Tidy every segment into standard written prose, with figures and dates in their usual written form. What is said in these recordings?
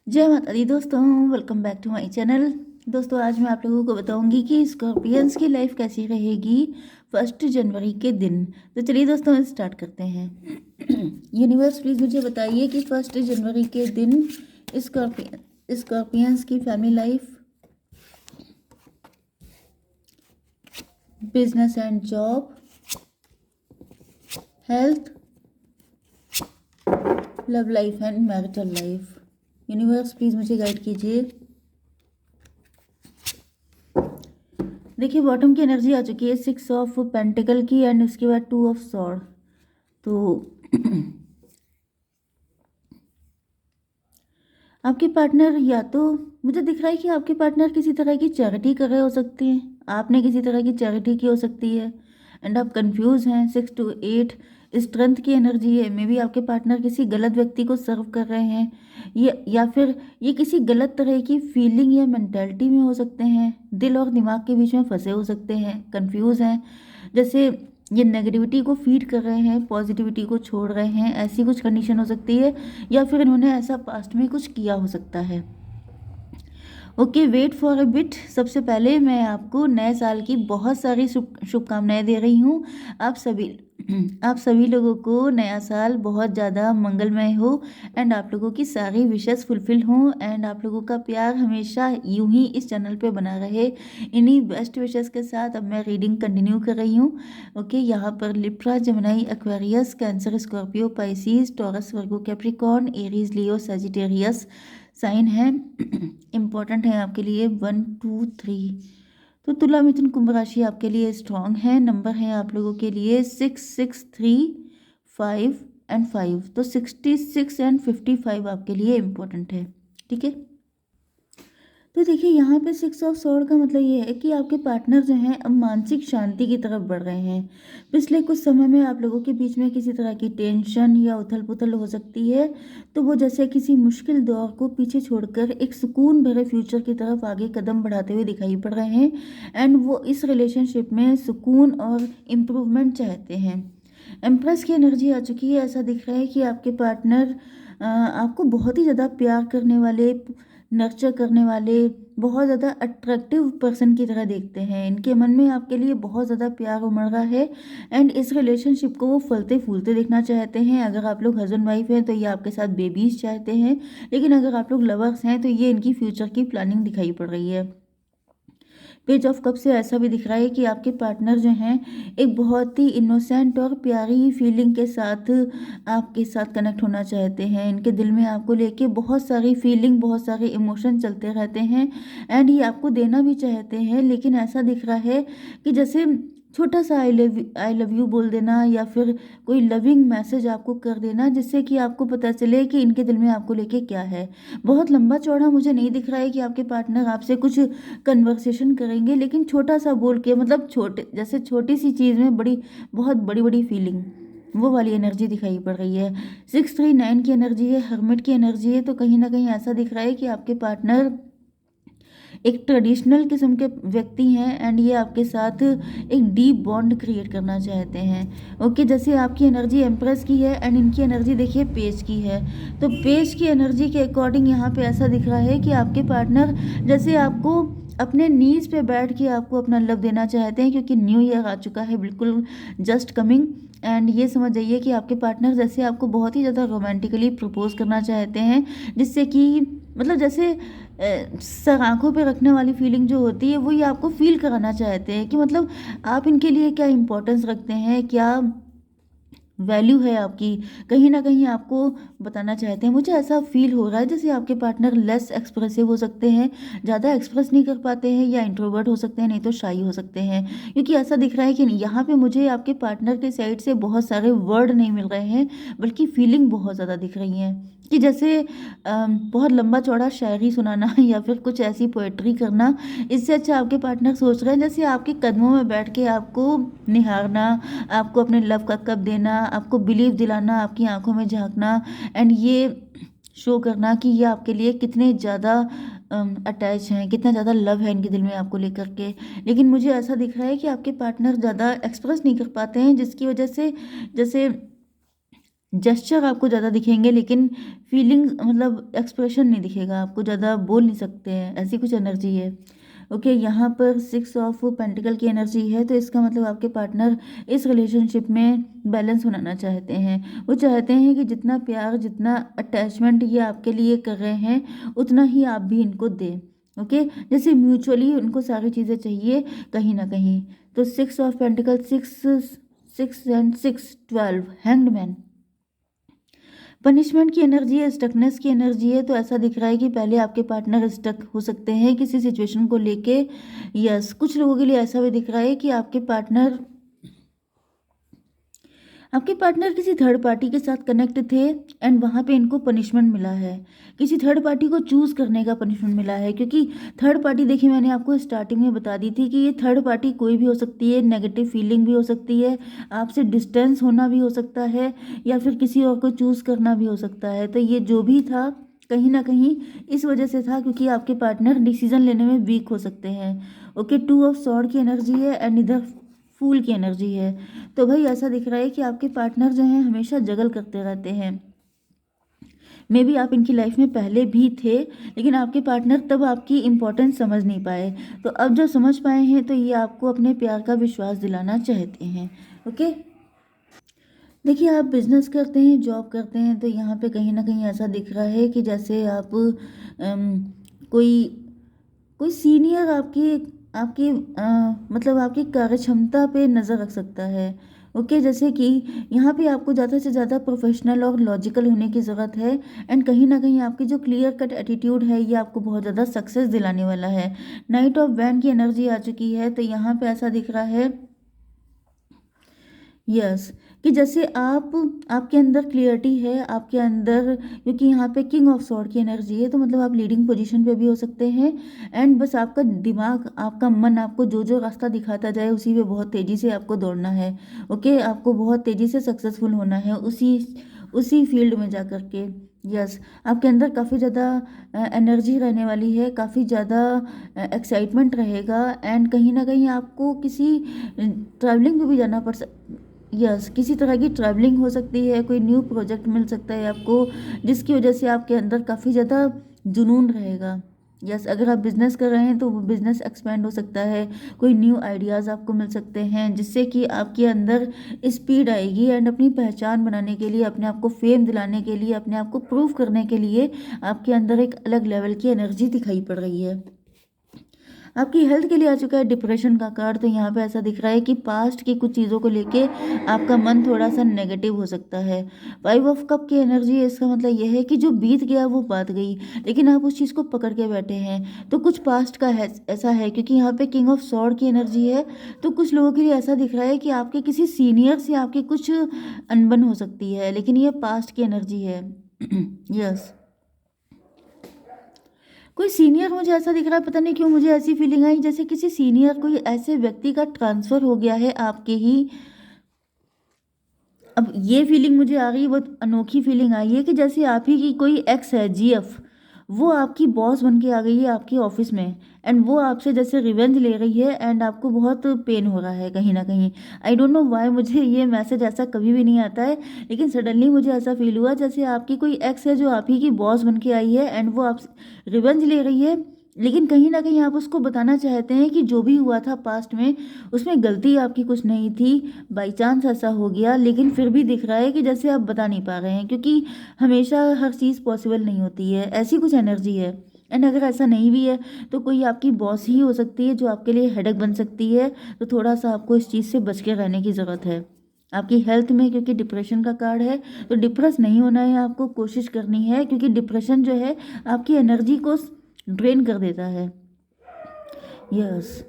जय माता दी दोस्तों, welcome back to my channel. दोस्तों आज मैं आप लोगों को बताऊंगी कि स्कॉर्पियंस की लाइफ कैसी रहेगी 1 जनवरी के दिन। तो चलिए दोस्तों स्टार्ट करते हैं। यूनिवर्स प्लीज़ मुझे बताइए कि 1 जनवरी के दिन स्कॉर्पियंस की family life, business and job, health, love life and marital life. Universe please मुझे गाइड कीजिए। देखिए बॉटम की एनर्जी आ चुकी है 6 ऑफ पेंटिकल की एंड उसके बाद 2 ऑफ सॉर्ड। तो आपके पार्टनर, या तो मुझे दिख रहा है कि आपके पार्टनर किसी तरह की चैरिटी कर रहे हो सकते हैं, आपने किसी तरह की चैरिटी की हो सकती है एंड आप कंफ्यूज हैं। 6 to 8 स्ट्रेंथ की एनर्जी है। मे बी आपके पार्टनर किसी गलत व्यक्ति को सर्व कर रहे हैं, या फिर ये किसी गलत तरह की फीलिंग या मेंटालिटी में हो सकते हैं। दिल और दिमाग के बीच में फंसे हो सकते हैं, कंफ्यूज हैं। जैसे ये नेगेटिविटी को फीड कर रहे हैं, पॉजिटिविटी को छोड़ रहे हैं, ऐसी कुछ कंडीशन हो सकती है। या फिर इन्होंने ऐसा पास्ट में कुछ किया हो सकता है। Okay, wait for a bit. सबसे पहले मैं आपको नए साल की बहुत सारी शुभकामनाएं दे रही हूँ। आप सभी लोगों को नया साल बहुत ज़्यादा मंगलमय हो एंड आप लोगों की सारी विशेस फुलफिल हों एंड आप लोगों का प्यार हमेशा यूं ही इस चैनल पे बना रहे। इन्हीं बेस्ट विशेस के साथ अब मैं रीडिंग कंटिन्यू कर रही हूँ। ओके, यहाँ पर Libra, Gemini, Aquarius, Cancer, Scorpio, Pisces, Taurus, Virgo, Capricorn, Aries, Leo, Sagittarius sign है। इम्पॉर्टेंट है आपके लिए 1 2 3। तो तुला, मिथुन, कुंभ राशि आपके लिए स्ट्रांग है। नंबर है आप लोगों के लिए 6 6 3 5 एंड 5। तो 66 एंड 55 आपके लिए इम्पोर्टेंट है। ठीक है, तो देखिए यहाँ पे 6 ऑफ सॉर्ड का मतलब ये है कि आपके पार्टनर जो हैं अब मानसिक शांति की तरफ बढ़ रहे हैं। पिछले कुछ समय में आप लोगों के बीच में किसी तरह की टेंशन या उथल पुथल हो सकती है। तो वो जैसे किसी मुश्किल दौर को पीछे छोड़कर एक सुकून भरे फ्यूचर की तरफ आगे कदम बढ़ाते हुए दिखाई पड़ रहे हैं एंड वो इस रिलेशनशिप में सुकून और इम्प्रूवमेंट चाहते हैं। एम्प्रेस की एनर्जी आ चुकी है। ऐसा दिख रहा है कि आपके पार्टनर आपको बहुत ही ज़्यादा प्यार करने वाले, नर्चर करने वाले, बहुत ज़्यादा अट्रैक्टिव पर्सन की तरह देखते हैं। इनके मन में आपके लिए बहुत ज़्यादा प्यार उमड़ रहा है एंड इस रिलेशनशिप को वो फलते फूलते देखना चाहते हैं। अगर आप लोग हस्बैंड वाइफ हैं तो ये आपके साथ बेबीज चाहते हैं, लेकिन अगर आप लोग लवर्स हैं तो ये इनकी फ्यूचर की प्लानिंग दिखाई पड़ रही है। पेज ऑफ कप से ऐसा भी दिख रहा है कि आपके पार्टनर जो हैं एक बहुत ही इनोसेंट और प्यारी फीलिंग के साथ आपके साथ कनेक्ट होना चाहते हैं। इनके दिल में आपको लेके बहुत सारी फीलिंग, बहुत सारे इमोशन चलते रहते हैं एंड ये आपको देना भी चाहते हैं। लेकिन ऐसा दिख रहा है कि जैसे छोटा सा आई लव यू बोल देना या फिर कोई लविंग मैसेज आपको कर देना, जिससे कि आपको पता चले कि इनके दिल में आपको लेके क्या है। बहुत लंबा चौड़ा मुझे नहीं दिख रहा है कि आपके पार्टनर आपसे कुछ कन्वर्सेशन करेंगे, लेकिन छोटा सा बोल के, मतलब छोटे, जैसे छोटी सी चीज़ में बड़ी, बहुत बड़ी बड़ी फीलिंग, वो वाली एनर्जी दिखाई पड़ रही है। 6 3 9 की एनर्जी है, हर्मिट की एनर्जी है। तो कहीं ना कहीं ऐसा दिख रहा है कि आपके पार्टनर एक ट्रेडिशनल किस्म के व्यक्ति हैं एंड ये आपके साथ एक डीप बॉन्ड क्रिएट करना चाहते हैं। ओके, जैसे आपकी एनर्जी एम्प्रेस की है एंड इनकी एनर्जी देखिए पेज की है। तो पेज की एनर्जी के अकॉर्डिंग यहाँ पे ऐसा दिख रहा है कि आपके पार्टनर जैसे आपको अपने नीज पे बैठ के आपको अपना लव देना चाहते हैं, क्योंकि न्यू ईयर आ चुका है, बिल्कुल जस्ट कमिंग। एंड ये समझ जाइए कि आपके पार्टनर जैसे आपको बहुत ही ज़्यादा रोमांटिकली प्रपोज करना चाहते हैं, जिससे कि मतलब जैसे सर आंखों पे रखने वाली फीलिंग जो होती है वो ये आपको फील कराना चाहते हैं कि मतलब आप इनके लिए क्या इंपॉर्टेंस रखते हैं, क्या वैल्यू है आपकी। कहीं ना कहीं आपको बताना चाहते हैं। मुझे ऐसा फील हो रहा है जैसे आपके पार्टनर लेस एक्सप्रेसिव हो सकते हैं, ज़्यादा एक्सप्रेस नहीं कर पाते हैं, या इंट्रोवर्ट हो सकते हैं, नहीं तो शाई हो सकते हैं। क्योंकि ऐसा दिख रहा है कि यहाँ पे मुझे आपके पार्टनर के साइड से बहुत सारे वर्ड नहीं मिल रहे हैं, बल्कि फीलिंग बहुत ज़्यादा दिख रही हैं कि जैसे बहुत लंबा चौड़ा शायरी सुनाना या फिर कुछ ऐसी पोएट्री करना। इससे अच्छा आपके पार्टनर सोच रहे हैं जैसे आपके कदमों में बैठ के आपको निहारना, आपको अपने लव का कप देना, आपको बिलीव दिलाना, आपकी आंखों में झांकना एंड ये शो करना कि ये आपके लिए कितने ज़्यादा अटैच हैं, कितना ज़्यादा लव है इनके दिल में आपको लेकर के। लेकिन मुझे ऐसा दिख रहा है कि आपके पार्टनर ज़्यादा एक्सप्रेस नहीं कर पाते हैं, जिसकी वजह से जैसे जेस्चर आपको ज़्यादा दिखेंगे, लेकिन फीलिंग मतलब एक्सप्रेशन नहीं दिखेगा आपको, ज़्यादा बोल नहीं सकते हैं, ऐसी कुछ एनर्जी है। ओके, यहाँ पर 6 ऑफ पेंटिकल की एनर्जी है, तो इसका मतलब आपके पार्टनर इस रिलेशनशिप में बैलेंस बनाना चाहते हैं। वो चाहते हैं कि जितना प्यार, जितना अटैचमेंट ये आपके लिए कर रहे हैं, उतना ही आप भी इनको दें। ओके, जैसे म्यूचुअली उनको सारी चीज़ें चाहिए कहीं ना कहीं। तो 6 of pentacle, 6 6 and 6 12, hanged. Punishment की एनर्जी है, स्टकनेस की एनर्जी है। तो ऐसा दिख रहा है कि पहले आपके पार्टनर स्टक हो सकते हैं किसी सिचुएशन को लेके। यस, कुछ लोगों के लिए ऐसा भी दिख रहा है कि आपके पार्टनर किसी थर्ड पार्टी के साथ कनेक्ट थे एंड वहाँ पे इनको पनिशमेंट मिला है। किसी थर्ड पार्टी को चूज करने का पनिशमेंट मिला है, क्योंकि थर्ड पार्टी, देखिए मैंने आपको स्टार्टिंग में बता दी थी कि ये थर्ड पार्टी कोई भी हो सकती है, नेगेटिव फीलिंग भी हो सकती है, आपसे डिस्टेंस होना भी हो सकता है, या फिर किसी और को चूज करना भी हो सकता है। तो ये जो भी था, कहीं ना कहीं इस वजह से था क्योंकि आपके पार्टनर डिसीजन लेने में वीक हो सकते हैं। ओके, 2 ऑफ सॉर्ड की एनर्जी है एंड इधर फूल की एनर्जी है। तो भाई ऐसा दिख रहा है कि आपके पार्टनर जो हैं हमेशा जगल करते रहते हैं। मे बी आप इनकी लाइफ में पहले भी थे, लेकिन आपके पार्टनर तब आपकी इम्पोर्टेंस समझ नहीं पाए। तो अब जब समझ पाए हैं तो ये आपको अपने प्यार का विश्वास दिलाना चाहते हैं। ओके, देखिए आप बिजनेस करते हैं, जॉब करते हैं, तो यहाँ पे कहीं ना कहीं ऐसा दिख रहा है कि जैसे आप कोई कोई सीनियर आपकी आपकी मतलब आपकी कार्यक्षमता पे नज़र रख सकता है। ओके, जैसे कि यहाँ पे आपको ज़्यादा से ज़्यादा प्रोफेशनल और लॉजिकल होने की ज़रूरत है। एंड कहीं ना कहीं आपकी जो क्लियर कट एटीट्यूड है ये आपको बहुत ज़्यादा सक्सेस दिलाने वाला है। नाइट ऑफ वैन की एनर्जी आ चुकी है, तो यहाँ पे ऐसा दिख रहा है, यस, कि जैसे आपके अंदर क्लियरिटी है, आपके अंदर, क्योंकि यहाँ पे किंग ऑफ सॉर्ड की एनर्जी है, तो मतलब आप लीडिंग पोजीशन पे भी हो सकते हैं। एंड बस आपका दिमाग, आपका मन आपको जो जो रास्ता दिखाता जाए उसी पे बहुत तेज़ी से आपको दौड़ना है। ओके, आपको बहुत तेज़ी से सक्सेसफुल होना है उसी उसी फील्ड में जा कर के। यस, आपके अंदर काफ़ी ज़्यादा एनर्जी रहने वाली है, काफ़ी ज़्यादा एक्साइटमेंट रहेगा। एंड कहीं ना कहीं आपको किसी ट्रैवलिंग पे भी जाना पड़ सकता। यस, किसी तरह की ट्रैवलिंग हो सकती है, कोई न्यू प्रोजेक्ट मिल सकता है आपको, जिसकी वजह से आपके अंदर काफ़ी ज़्यादा जुनून रहेगा। यस, अगर आप बिजनेस कर रहे हैं तो वो बिजनेस एक्सपेंड हो सकता है, कोई न्यू आइडियाज़ आपको मिल सकते हैं, जिससे कि आपके अंदर स्पीड आएगी। एंड अपनी पहचान बनाने के लिए, अपने आप को फेम दिलाने के लिए, अपने आप को प्रूव करने के लिए आपके अंदर एक अलग लेवल की एनर्जी दिखाई पड़ रही है। आपकी हेल्थ के लिए आ चुका है डिप्रेशन का कार्ड। तो यहाँ पे ऐसा दिख रहा है कि पास्ट की कुछ चीज़ों को लेके आपका मन थोड़ा सा नेगेटिव हो सकता है। 5 ऑफ कप की एनर्जी है, इसका मतलब यह है कि जो बीत गया वो बात गई, लेकिन आप उस चीज़ को पकड़ के बैठे हैं। तो कुछ पास्ट का है, ऐसा है, क्योंकि यहाँ पे किंग ऑफ सॉर्ड की एनर्जी है। तो कुछ लोगों के लिए ऐसा दिख रहा है कि आपके किसी सीनियर से आपकी कुछ अनबन हो सकती है, लेकिन ये पास्ट की एनर्जी है। यस, कोई सीनियर, मुझे ऐसा दिख रहा है, पता नहीं क्यों मुझे ऐसी फीलिंग आई जैसे किसी सीनियर, कोई ऐसे व्यक्ति का ट्रांसफर हो गया है आपके ही। अब ये फीलिंग मुझे आ रही है, बहुत अनोखी फीलिंग आई है कि जैसे आप ही की कोई एक्स है, जीएफ, वो आपकी बॉस बन के आ गई है आपके ऑफिस में। एंड वो आपसे जैसे रिवेंज ले रही है, एंड आपको बहुत पेन हो रहा है कहीं ना कहीं। आई डोंट नो व्हाई मुझे ये मैसेज ऐसा कभी भी नहीं आता है, लेकिन सडनली मुझे ऐसा फील हुआ जैसे आपकी कोई एक्स है जो आप ही की बॉस बन के आई है, एंड वो आप रिवेंज ले रही है। लेकिन कहीं ना कहीं आप उसको बताना चाहते हैं कि जो भी हुआ था पास्ट में, उसमें गलती आपकी कुछ नहीं थी, बाई चांस ऐसा हो गया। लेकिन फिर भी दिख रहा है कि जैसे आप बता नहीं पा रहे हैं, क्योंकि हमेशा हर चीज़ पॉसिबल नहीं होती है, ऐसी कुछ एनर्जी है। एंड अगर ऐसा नहीं भी है तो कोई आपकी बॉस ही हो सकती है जो आपके लिए हेडेक बन सकती है। तो थोड़ा सा आपको इस चीज़ से बच के रहने की ज़रूरत है। आपकी हेल्थ में, क्योंकि डिप्रेशन का कार्ड है, तो डिप्रेस नहीं होना है, आपको कोशिश करनी है, क्योंकि डिप्रेशन जो है आपकी एनर्जी को ड्रेन कर देता है। यस,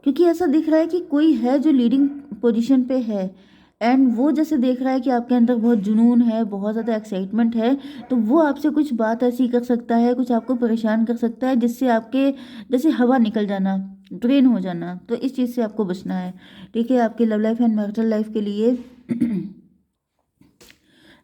क्योंकि ऐसा दिख रहा है कि कोई है जो लीडिंग पोजीशन पे है, एंड वो जैसे देख रहा है कि आपके अंदर बहुत जुनून है, बहुत ज़्यादा एक्साइटमेंट है, तो वो आपसे कुछ बात ऐसी कर सकता है, कुछ आपको परेशान कर सकता है, जिससे आपके जैसे हवा निकल जाना, ड्रेन हो जाना। तो इस चीज़ से आपको बचना है। ठीक है, आपकी love life and marital life के लिए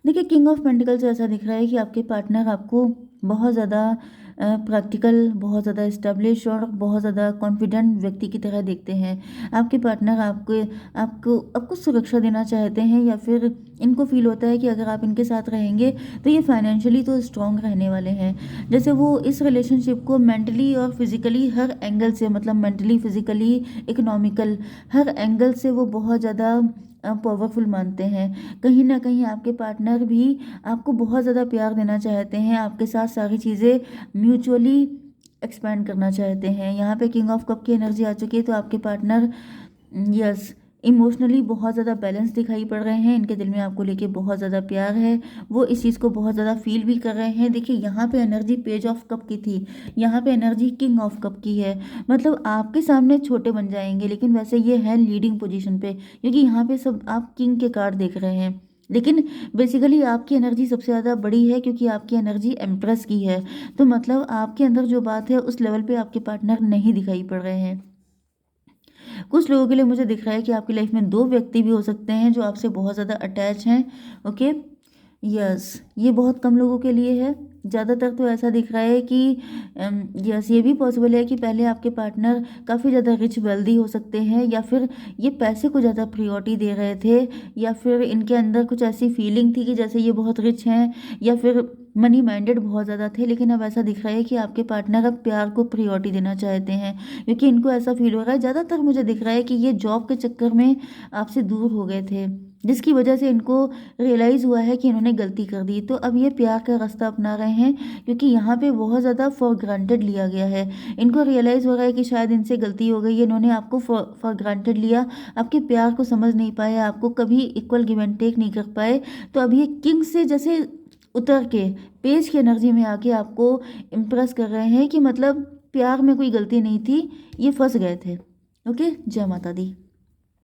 देखिए, किंग ऑफ पेंटिकल से ऐसा दिख रहा है कि आपके पार्टनर आपको बहुत ज़्यादा प्रैक्टिकल, बहुत ज़्यादा इस्टेब्लिश और बहुत ज़्यादा कॉन्फिडेंट व्यक्ति की तरह देखते हैं। आपके पार्टनर आपको आपको आपको सुरक्षा देना चाहते हैं, या फिर इनको फील होता है कि अगर आप इनके साथ रहेंगे तो ये फाइनेंशियली तो स्ट्रॉन्ग रहने वाले हैं। जैसे वो इस रिलेशनशिप को मेंटली और फिजिकली हर एंगल से, मतलब मेंटली, फिजिकली, इकोनॉमिकल, हर एंगल से वो बहुत ज़्यादा पावरफुल मानते हैं। कहीं ना कहीं आपके पार्टनर भी आपको बहुत ज़्यादा प्यार देना चाहते हैं, आपके साथ सारी चीज़ें म्यूचुअली एक्सपैंड करना चाहते हैं। यहाँ पे किंग ऑफ कप की एनर्जी आ चुकी है, तो आपके पार्टनर यस इमोशनली बहुत ज़्यादा बैलेंस दिखाई पड़ रहे हैं। इनके दिल में आपको लेके बहुत ज़्यादा प्यार है, वो इस चीज़ को बहुत ज़्यादा फील भी कर रहे हैं। देखिए यहाँ पे एनर्जी पेज ऑफ कप की थी, यहाँ पे एनर्जी किंग ऑफ कप की है। मतलब आपके सामने छोटे बन जाएंगे, लेकिन वैसे ये है लीडिंग पोजीशन पे, क्योंकि यहाँ पे सब आप किंग के कार्ड देख रहे हैं। लेकिन बेसिकली आपकी एनर्जी सबसे ज़्यादा बड़ी है, क्योंकि आपकी एनर्जी एम्प्रेस की है। तो मतलब आपके अंदर जो बात है उस लेवल पे आपके पार्टनर नहीं दिखाई पड़ रहे हैं। कुछ लोगों के लिए मुझे दिख रहा है कि आपकी लाइफ में दो व्यक्ति भी हो सकते हैं जो आपसे बहुत ज़्यादा अटैच हैं। ओके, यस, ये बहुत कम लोगों के लिए है। ज़्यादातर तो ऐसा दिख रहा है कि यस, ये भी पॉसिबल है कि पहले आपके पार्टनर काफ़ी ज़्यादा रिच वेल्दी हो सकते हैं, या फिर ये पैसे को ज़्यादा प्रियोरिटी दे रहे थे, या फिर इनके अंदर कुछ ऐसी फीलिंग थी कि जैसे ये बहुत रिच हैं, या फिर मनी माइंडेड बहुत ज़्यादा थे। लेकिन अब ऐसा दिख रहा है कि आपके पार्टनर अब प्यार को प्रियोरिटी देना चाहते हैं, क्योंकि इनको ऐसा फील हो रहा है। ज़्यादातर मुझे दिख रहा है कि ये जॉब के चक्कर में आपसे दूर हो गए थे, जिसकी वजह से इनको रियलाइज़ हुआ है कि इन्होंने गलती कर दी। तो अब ये प्यार का रास्ता अपना रहे हैं, क्योंकि यहाँ पे बहुत ज़्यादा फॉर ग्रांटेड लिया गया है। इनको रियलाइज़ हो रहा है कि शायद इनसे गलती हो गई है, इन्होंने आपको फॉर ग्रांटेड लिया, आपके प्यार को समझ नहीं पाए, आपको कभी इक्वल गिव एंड टेक नहीं कर पाए। तो अब ये किंग से जैसे उतर के पेज की एनर्जी में आके आपको इम्प्रेस कर रहे हैं कि मतलब प्यार में कोई गलती नहीं थी, ये फंस गए थे। ओके, जय माता दी।